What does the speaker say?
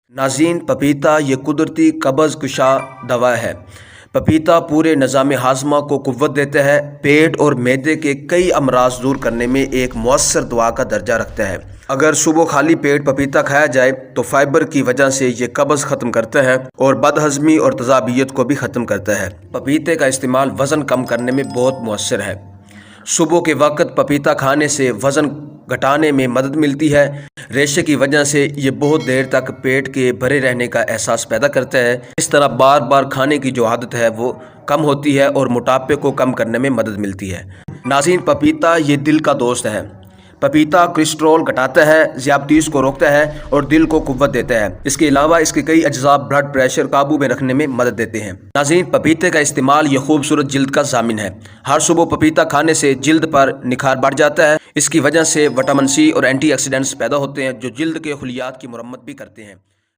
ناظرین، پپیتا یہ قدرتی قبض کشا دوا ہے۔ پپیتا پورے نظام ہاضمہ کو قوت دیتا ہے، پیٹ اور معدے کے کئی امراض دور کرنے میں ایک مؤثر دوا کا درجہ رکھتا ہے۔ اگر صبح خالی پیٹ پپیتا کھایا جائے تو فائبر کی وجہ سے یہ قبض ختم کرتا ہے اور بد ہضمی اور تذابیت کو بھی ختم کرتا ہے۔ پپیتے کا استعمال وزن کم کرنے میں بہت مؤثر ہے۔ صبح کے وقت پپیتا کھانے سے وزن گھٹانے میں مدد ملتی ہے۔ ریشے کی وجہ سے یہ بہت دیر تک پیٹ کے بھرے رہنے کا احساس پیدا کرتا ہے۔ اس طرح بار بار کھانے کی جو عادت ہے وہ کم ہوتی ہے اور موٹاپے کو کم کرنے میں مدد ملتی ہے۔ ناظرین، پپیتا یہ دل کا دوست ہے۔ پپیتا کولیسٹرول گھٹاتا ہے، ذیابیطس کو روکتا ہے اور دل کو قوت دیتا ہے۔ اس کے علاوہ اس کے کئی اجزاء بلڈ پریشر قابو میں رکھنے میں مدد دیتے ہیں۔ ناظرین، پپیتے کا استعمال یہ خوبصورت جلد کا ضامن ہے۔ ہر صبح پپیتا کھانے سے جلد پر نکھار بڑھ جاتا ہے۔ اس کی وجہ سے وٹامن سی اور اینٹی آکسیڈنٹس پیدا ہوتے ہیں جو جلد کے خلیات کی مرمت بھی کرتے ہیں۔